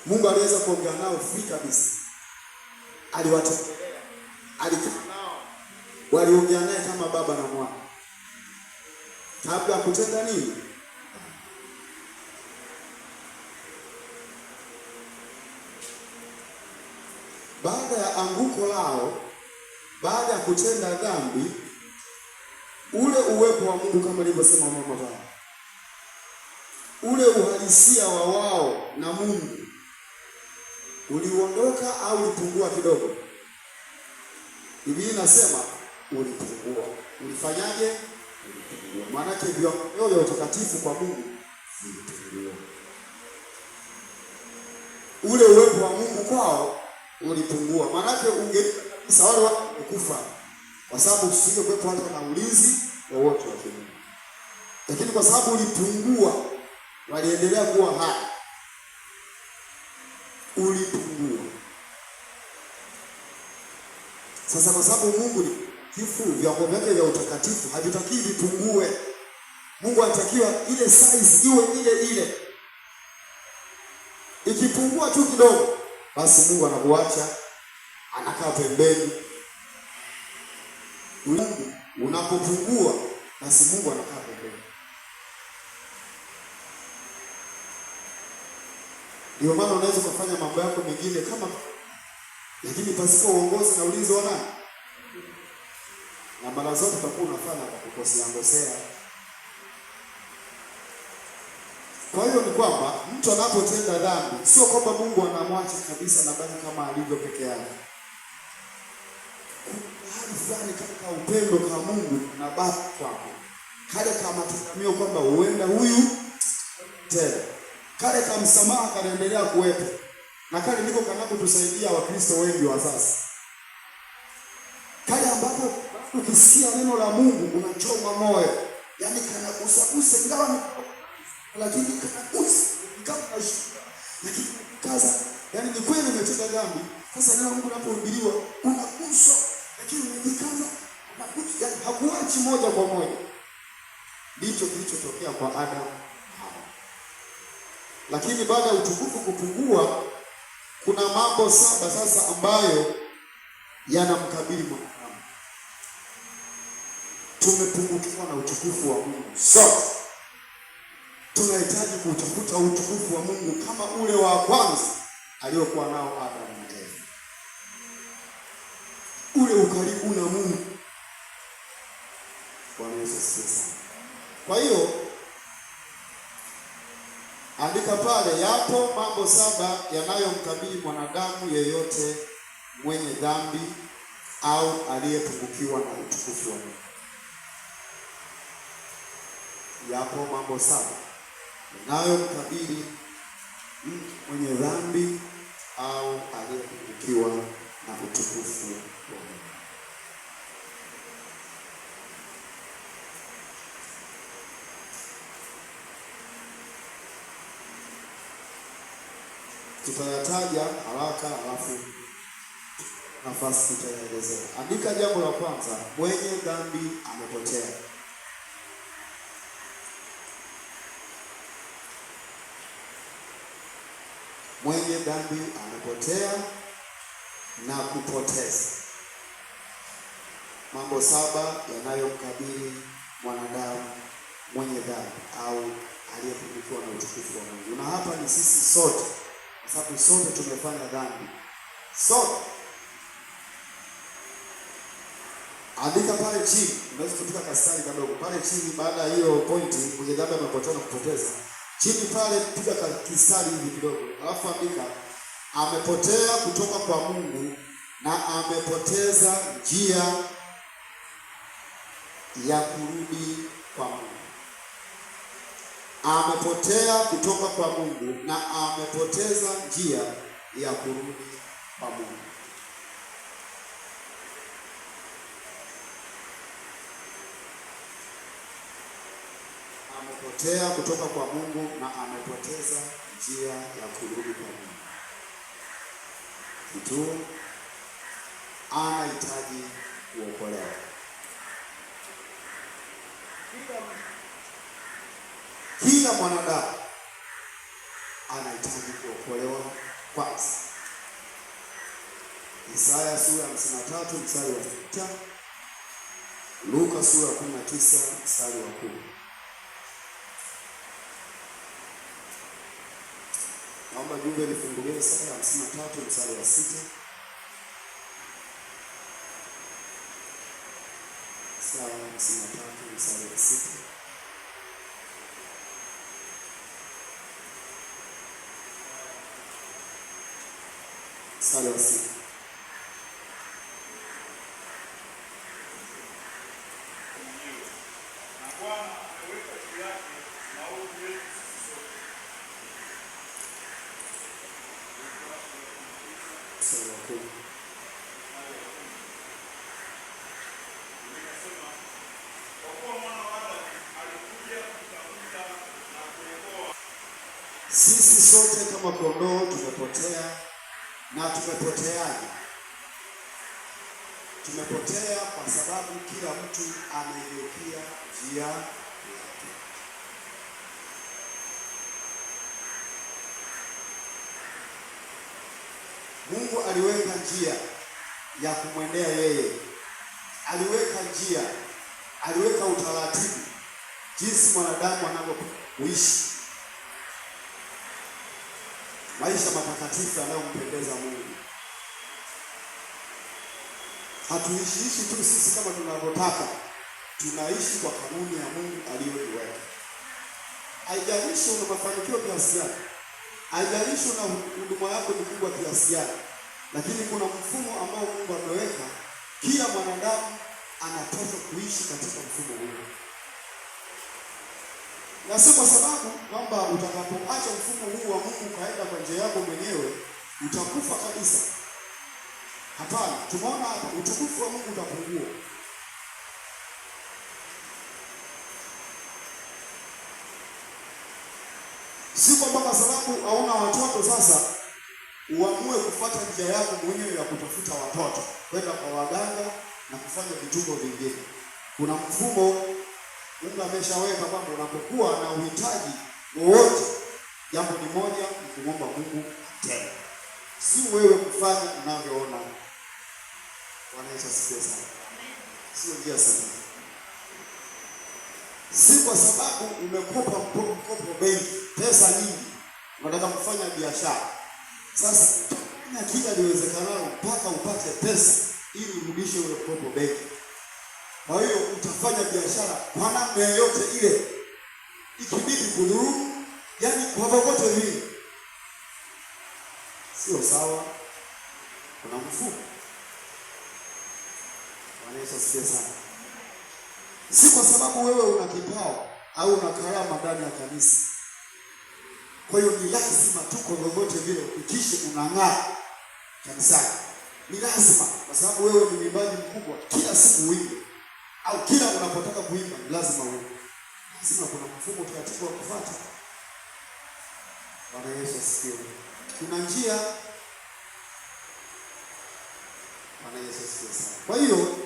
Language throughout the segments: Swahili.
Mungu aliweza kuongea nao free kabisa. Aliwatembelea. Alikaa nao. Waliongea naye kama baba na mwana. Kabla kutenda nini? Baada ya anguko lao, baada ya kutenda dhambi, ule uwepo wa Mungu kama alivyosema mama baba, ule uhalisia wa wao na Mungu uliondoka au ulipungua kidogo? Biblia inasema ulipungua. Ulifanyaje? Ulipungua. Maana yake viwango vya utakatifu kwa Mungu vilipungua. Ule uwepo wa Mungu kwao ulipungua. Maana yake ungekufa wale kufa. Kwa sababu usingekuwepo hata na ulinzi wowote wa Mungu. Lakini kwa sababu ulipungua, waliendelea kuwa hai. Ulipungua. Sasa kwa sababu Mungu ni kifu, viwango vyake vya utakatifu havitakiwi vipungue. Mungu anatakiwa ile size iwe ile ile. Ikipungua tu kidogo, basi Mungu anakuacha, anakaa pembeni. Mungu unapopungua, basi Mungu anakaa pembeni. Ndio maana unaweza kufanya mambo yako mengine kama, lakini pasipo uongozi na ulinzi wa nani? Na mara zote utakuwa unafanya kwa kukosea. Kwa hiyo ni kwamba mtu anapotenda dhambi, sio kwamba Mungu anamwacha kabisa na baki kama alivyo peke yake. Hali fulani katika upendo kwa Mungu na baki kwako. Kale kama tutamio kwamba huenda huyu tena. Kale kama msamaha kanaendelea kuwepo. Na kale ndiko kanakotusaidia Wakristo wengi wa sasa. Kale ambapo ukisikia neno la Mungu unachoma moyo. Yaani kanagusa ingawa lakini kanagusa kama shida. Lakini kaza, yaani ni kweli umetenda dhambi. Sasa neno la Mungu linapohubiriwa unaguswa, lakini unajikaza, unagusa, yaani hakuachi moja kwa moja. Ndicho kilichotokea kwa Adam. Lakini baada ya utukufu kupungua, kuna mambo 7 sasa ambayo yanamkabili mwanadamu. Tumepungukiwa na utukufu wa Mungu. So, tunahitaji kutafuta utukufu wa Mungu kama ule wa kwanza aliokuwa nao Adam na Eva. Ule ukaribu na Mungu. Bwana Yesu asifiwe. Kwa hiyo andika pale, yapo mambo 7 yanayomkabili mwanadamu yeyote mwenye dhambi au aliyepungukiwa na utukufu wa Mungu. Yapo mambo 7 yanayomkabili mwenye dhambi au aliyepungukiwa na utukufu wa Mungu. Tutayataja haraka alafu nafasi tutaelezea. Andika jambo la kwanza, mwenye dhambi amepotea. Mwenye dhambi amepotea na kupoteza. Mambo 7 yanayomkabili mwanadamu mwenye dhambi au aliyepungukiwa na utukufu wa Mungu. Na hapa ni sisi sote. Kwa sababu sote tumefanya dhambi. Sote. Andika pale chini. Unaweza kutuka kastari kidogo. Pale chini baada ya hiyo pointi mwenye dhambi amepotea na kupoteza. Chini pale piga kistari hivi kidogo. Alafu andika amepotea kutoka kwa Mungu na amepoteza njia ya kurudi kwa Mungu. Amepotea kutoka kwa Mungu na amepoteza njia ya kurudi kwa Mungu. Amepotea kutoka kwa Mungu na amepoteza njia ya kurudi kwa Mungu. Kitu anahitaji kuokolewa. kila mwanadamu anahitaji kuokolewa kwanza. Isaya sura 53 mstari wa 6, Luka sura 19 mstari wa 10. Naomba jumbe lifunguliwe Isaya 53 mstari wa 6. Isaya 53 mstari wa 6. Mstari wa 6. Sisi sote kama kondoo tumepotea. Na tumepoteaje? Tumepotea kwa sababu kila mtu amegeukia njia yake. Mungu aliweka njia ya kumwendea yeye. Aliweka njia, aliweka utaratibu jinsi mwanadamu anavyoishi maisha matakatifu yanayompendeza Mungu. Hatuishi tu sisi kama tunavyotaka, tunaishi kwa kanuni ya Mungu aliyoiweka. Haijalishi una mafanikio kiasi gani, haijalishi una huduma yako ni kubwa kiasi gani, lakini kuna mfumo ambao Mungu ameweka. Kila mwanadamu anataka kuishi katika mfumo huo. Na si kwa sababu kwamba utakapoacha mfumo huu wa Mungu kaenda kwa njia yako mwenyewe utakufa kabisa. Hapana, tumeona hapa utukufu wa Mungu utapungua. Si kwamba kwa sababu hauna watoto sasa uamue kufuata njia yako mwenyewe ya kutafuta watoto, kwenda kwa waganga na kufanya vituko vingine. Kuna mfumo Mungu ameshaweka kwamba unapokuwa na uhitaji wowote, jambo ni moja, ni kumwomba Mungu tena. Si wewe kufanya unavyoona. Bwana Yesu asifiwe sana. Sio njia sahihi. Si kwa sababu umekopa mkopo benki, pesa nyingi, unataka kufanya biashara. Sasa fanya kila liwezekanalo mpaka upate pesa ili urudishe ule mkopo benki. Kwa hiyo utafanya biashara kwa namna yoyote ile, ikibidi kudhuru, yani kwa vovote vile. Sio sawa. Kuna mfumo. Bwana Yesu asifiwe sana. Si kwa sababu wewe una kipawa au una karama ndani ya kanisa, kwa hiyo ni lazima tu kwa vovote vile ukishe unang'aa kanisani. Ni lazima, kwa sababu wewe ni mwimbaji mkubwa, kila siku uimbe, au kila unapotaka kuimba ni lazima uimbe. Lazima kuna mfumo utaratibu wa kufuata. Bwana Yesu asifiwe. Kuna njia. Bwana Yesu asifiwe sana. Kwa hiyo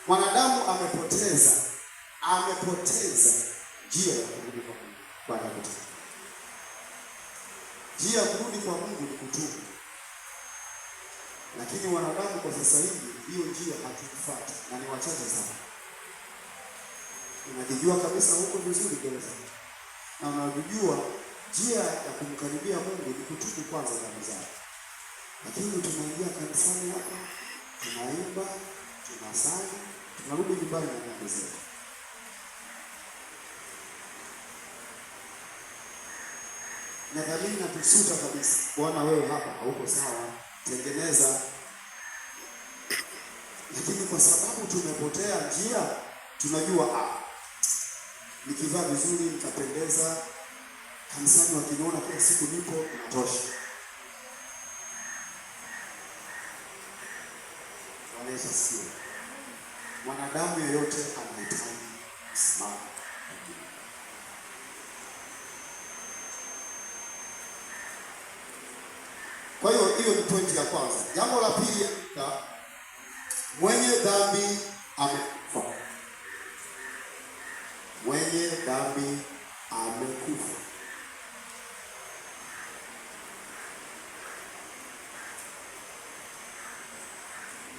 mwanadamu amepoteza njia ya kurudi kwa Mungu. Bwana yetu. Njia ya kurudi kwa Mungu ni kutubu. Lakini wanadamu kwa sasa hivi hiyo njia hatuifuati na ni wachache sana. Unajijua kabisa huko vizuri kabisa. Na unajua njia ya kumkaribia Mungu ni kutubu kwanza dhambi zako. Lakini tunaingia kanisani hapa, tunaimba, tunasali, tunarudi nyumbani na dhambi zetu. Na dhambi na tusuta kabisa. Bwana wewe hapa hauko sawa, tengeneza. Lakini kwa sababu tumepotea njia, tunajua nikivaa vizuri nitapendeza, kanisani wakiniona kila siku nipo, inatosha. Bwana Yesu asifiwe. Mwanadamu yeyote anahitaji msimamo. Kwa hiyo hiyo ni pointi ya kwanza. Jambo la pili, mwenye dhambi amekufa. Mwenye dhambi amekufa.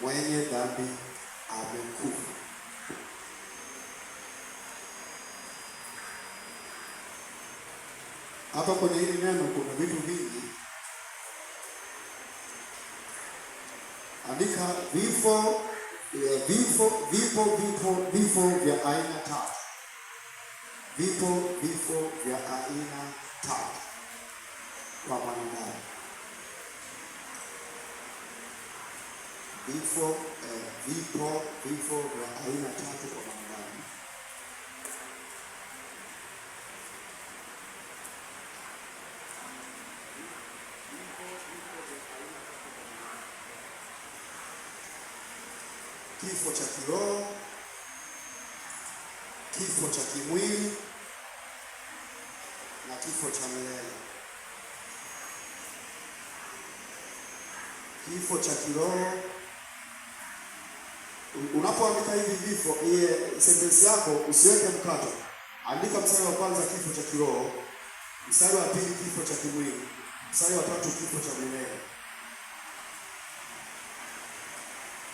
Mwenye dhambi amekufa. Hapa kwenye hili neno kuna vitu vingi. Andika vifo vya aina tatu. Vifo vya aina tatu kwa mwanadamu. Vifo vya aina tatu kwa mwanadamu. Kifo cha kiroho, kifo cha kimwili na kifo cha milele. Kifo cha kiroho. Unapoandika hivi vifo, sentence yako usiweke mkato. Andika mstari wa kwanza kifo cha kiroho, mstari wa pili kifo cha kimwili, mstari wa tatu kifo cha milele.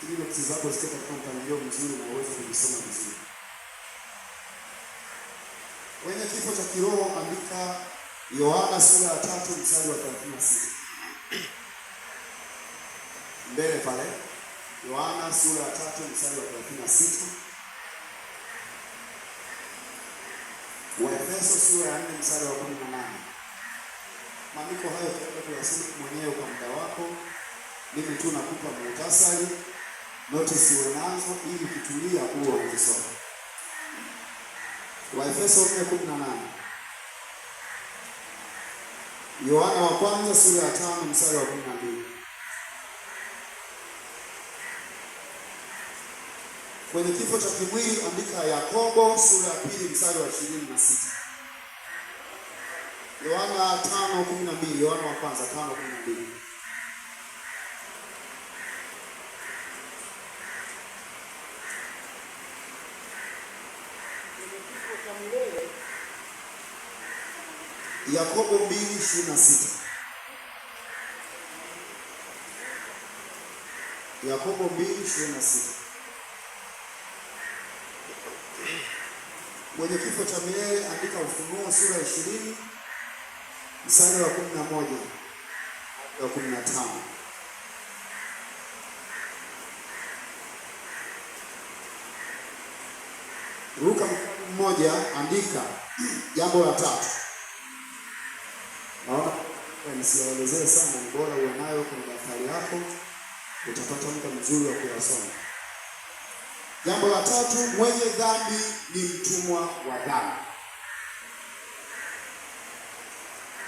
Ili notisi zako zikae katika mpangilio mzuri na uweze kujisoma vizuri. Kwenye kifo cha kiroho andika Yohana sura ya 3 mstari wa 36. Mbele pale. Yohana sura ya 3 mstari wa 36. Waefeso sura ya 4 mstari wa 18. Maandiko hayo tutaenda kuyasoma mwenyewe kwa muda wako. Mimi tu nakupa muhtasari. Notice uwe nazo ili ukitulia uwe unasoma. Waefeso 4:18. Yohana wa kwanza sura ya 5 mstari wa 12. Kwenye kifo cha kimwili andika Yakobo sura ya 2 mstari wa 26. Yohana 5:12. Yohana wa kwanza 5:12. Yakobo 2:26. Yakobo 2:26. Mwenye kifo cha milele andika Ufunuo sura ya 20 mstari wa 11 na 15. Ruka mmoja andika jambo la tatu. Naona nisielezee sana, ni bora uwe nayo kwenye daftari yako, utapata muda mzuri wa kuyasoma. Jambo la tatu, mwenye dhambi ni mtumwa wa dhambi.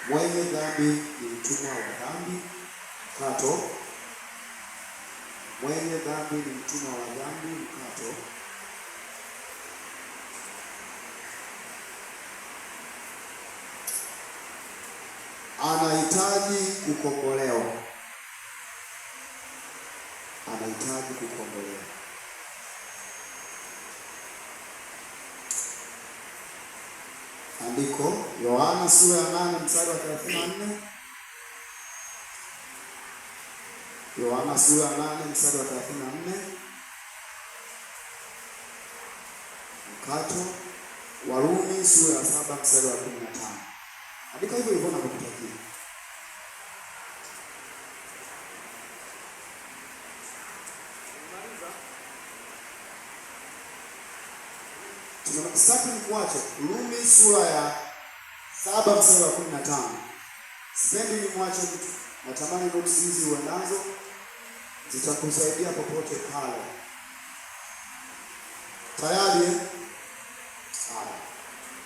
Mwenye dhambi ni mtumwa wa dhambi. Mkato. Mwenye dhambi ni mtumwa wa dhambi. Mkato. Anahitaji kukombolewa. Anahitaji kukombolewa. Andiko Yohana sura ya 8 mstari wa 34. Yohana sura ya 8 mstari wa 34. Mkato. Warumi sura ya 7 mstari wa 15. Andika hivyo hivyo na kutakia. Sasa nikuache Rumi sura ya 7 mstari wa 15. Sipendi nimwache mtu. Natamani notes hizi uwe nazo, zitakusaidia popote pale. Tayari?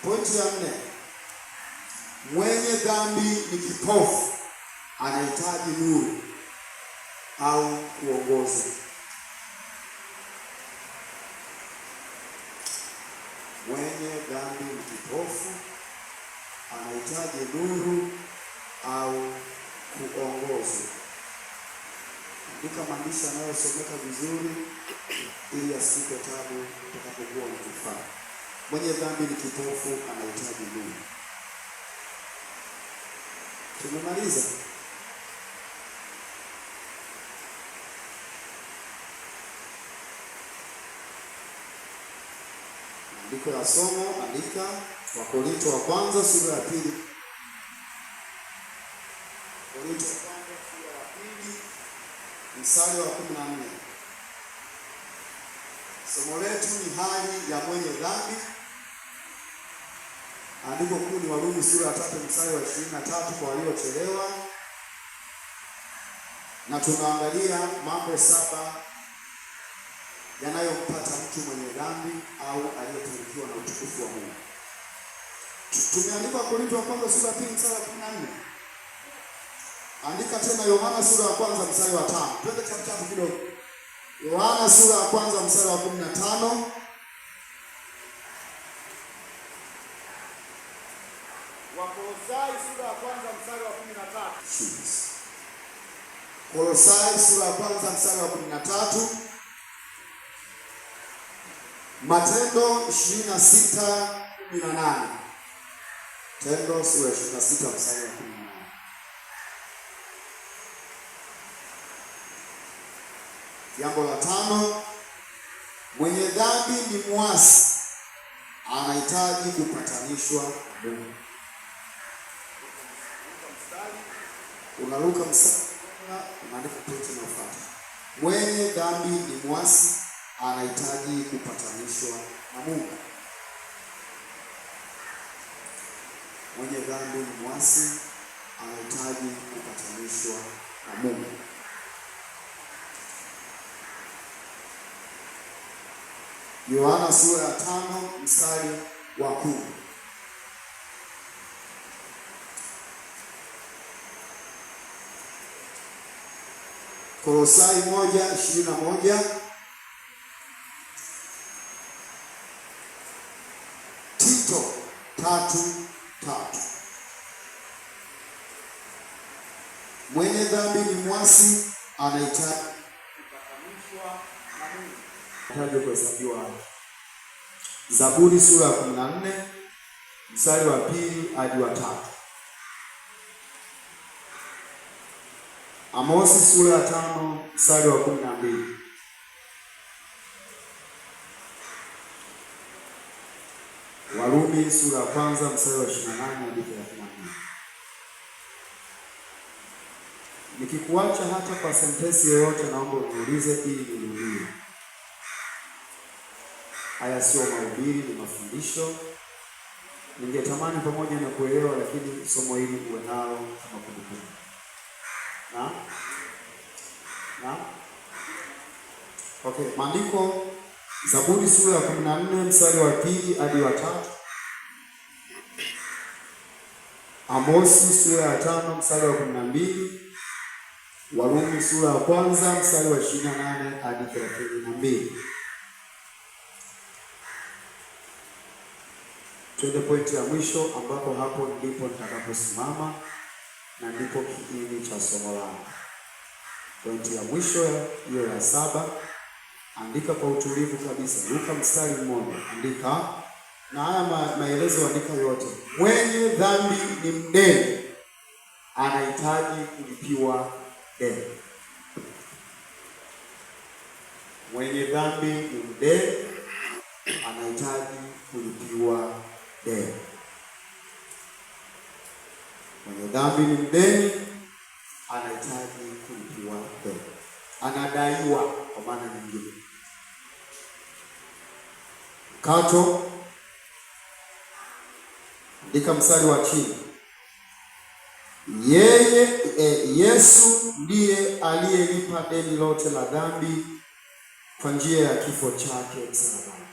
Pointi ya 4. Mwenye dhambi ni kipofu, anahitaji nuru au kuongozwa. Mwenye dhambi ni kipofu, anahitaji nuru au kuongozwa. Andika maandishi yanayosomeka vizuri ili asikupe tabu utakapokuwa unakifanya. Mwenye dhambi ni kipofu, anahitaji nuru. Tumemaliza. Andiko la somo, andika Wakorintho wa kwanza sura ya pili. Wakorintho wa kwanza sura ya pili mstari wa 14. Somo letu ni hali ya mwenye dhambi. Andiko kuu ni Warumi sura ya 3 mstari wa 23 kwa waliochelewa. Na tunaangalia mambo 7 yanayompata mtu mwenye dhambi au aliyepungukiwa na utukufu wa Mungu. Tumeandika Wakorintho wa kwanza sura ya 2 mstari wa 14. Andika tena Yohana sura ya kwanza mstari wa 5. Twende chapu kidogo. Yohana sura ya kwanza mstari wa 15. Wakolosai sura ya kwanza mstari wa 13. Kolosai sura ya kwanza mstari wa 13. Matendo 26:18. Matendo sura ya 26 mstari wa 18. Jambo la 5, mwenye dhambi ni muasi, anahitaji kupatanishwa na Mungu. Unaruka mstari, unaandika pointi inayofuata. Mwenye dhambi ni muasi, anahitaji kupatanishwa na Mungu. Mwenye dhambi ni muasi, anahitaji kupatanishwa na Mungu. Yohana sura ya 5 mstari wa 10. Kolosai 1:21. Tito 3:3. Mwenye dhambi ni mwasi, anahitaji kupatanishwa na Mungu. Hataje kuhesabiwa haki. Zaburi sura ya 14 mstari wa 2 hadi wa 3. Amosi sura ya 5 mstari wa 12. Warumi sura ya kwanza mstari wa 28 hadi 34. Nikikuacha hata kwa sentensi yoyote, naomba uniulize ili nirudie. Haya sio mahubiri, ni mafundisho. Ningetamani pamoja na kuelewa, lakini somo hili uwe nalo kama kumbukumbu. Na? Okay, maandiko Zaburi sura ya 14 mstari wa 2 hadi wa 3. Amosi sura ya 5 mstari wa 12. Warumi sura ya kwanza mstari wa 28 hadi 32. Twende pointi ya mwisho, ambapo hapo ndipo nitakaposimama na ndipo kiini cha somo langu. Pointi ya mwisho hiyo ya 7, andika kwa utulivu kabisa. Luka mstari mmoja, andika na haya maelezo, andika yote. Mwenye dhambi ni mdeni, anahitaji kulipiwa deni. Mwenye dhambi ni mdeni, anahitaji kulipiwa deni. Mwenye dhambi ni mdeni, anahitaji kulipiwa deni. Anadaiwa kwa maana nyingine. Kato, andika mstari wa chini. Yesu ndiye aliyelipa deni lote la dhambi kwa njia ya kifo chake msalabani.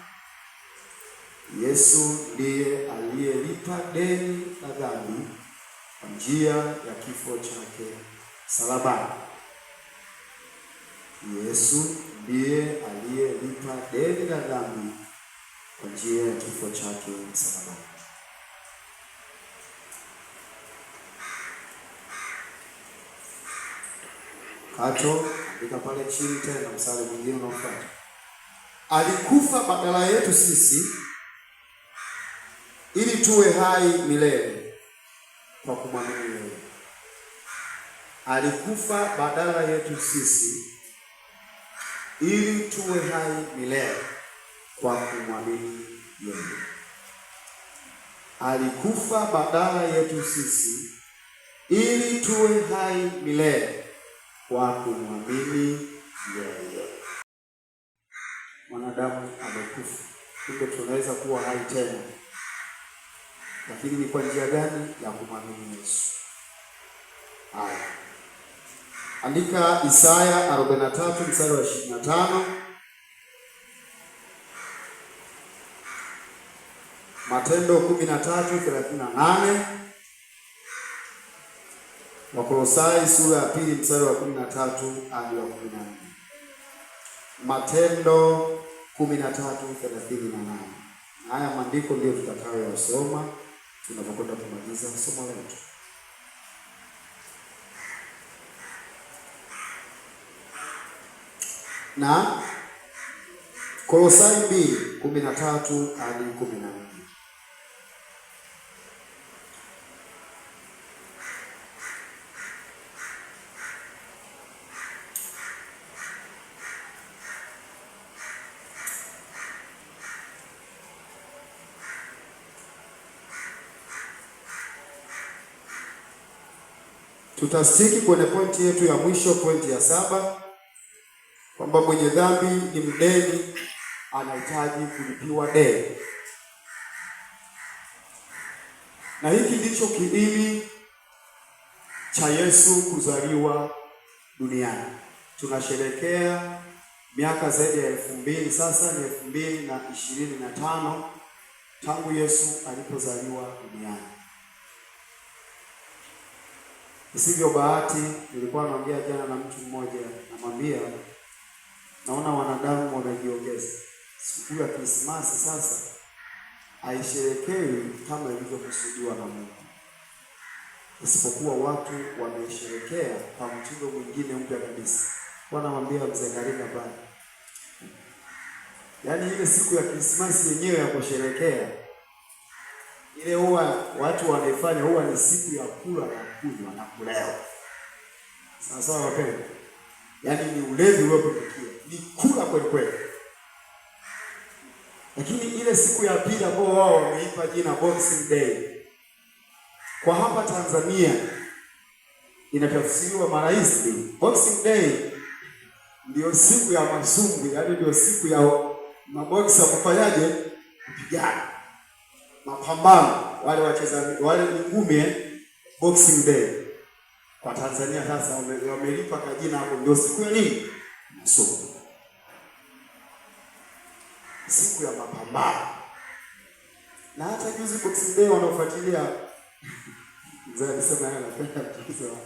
Yesu ndiye aliyelipa deni la dhambi kwa njia ya kifo chake msalabani. Yesu ndiye aliyelipa deni la dhambi kwa njia ya kifo chake msalabani. Kato, andika pale chini tena mstari mwingine unaofuata. Alikufa badala yetu sisi ili tuwe hai milele kwa kumwamini yeye. alikufa badala yetu sisi ili tuwe hai milele kwa kumwamini yeye. Alikufa badala yetu sisi ili tuwe hai milele kwa kumwamini yeye. Mwanadamu amekufa, kumbe tunaweza kuwa hai tena, lakini ni kwa njia gani? Ya kumwamini Yesu. Haya, andika Isaya 43 mstari wa 25, Matendo 13:38, Wakolosai sura ya 2 mstari wa 13 hadi wa 14. Matendo 13:38. Haya maandiko ndio tutakayosoma tunapokwenda kumaliza somo letu. Na Kolosai 2:13 hadi 14. Tutastiki kwenye pointi yetu ya mwisho, pointi ya 7, kwamba mwenye dhambi ni mdeni, anahitaji kulipiwa deni. Na hiki ndicho kiini cha Yesu kuzaliwa duniani. Tunasherehekea miaka zaidi ya 2000, sasa ni 2025 tangu Yesu alipozaliwa duniani. Isivyo bahati, nilikuwa naongea jana na mtu mmoja, namwambia naona wanadamu wamejiongeza. Siku ya Krismasi sasa haisherekewi kama ilivyokusudiwa na Mungu, isipokuwa watu wamesherekea kwa mtindo mwingine mpya kabisa. Wanamwambia mzee Karinga bana, yaani ile siku ya Krismasi yenyewe ya kusherekea ile huwa watu wanaifanya huwa ni siku ya kula na kunywa na kulewa. Sawa wapendwa, yaani ni ulevi uliopindukia, ni kula kweli kweli. Lakini ile siku ya pili ambao wao wameipa jina Boxing Day, kwa hapa Tanzania inatafsiriwa mara hizi. Boxing Day ndio siku ya masumbwi, yaani ndio siku ya maboksa kufanyaje, kupigana, mapambano, wale wacheza wale ngumi. Boxing Day kwa Tanzania sasa wamelipa kajina hapo, ndio siku ya nini? Masumbwi, siku ya mapambano. Na hata juzi Boxing Day wanaofuatilia mzee alisema yeye anapenda mchezo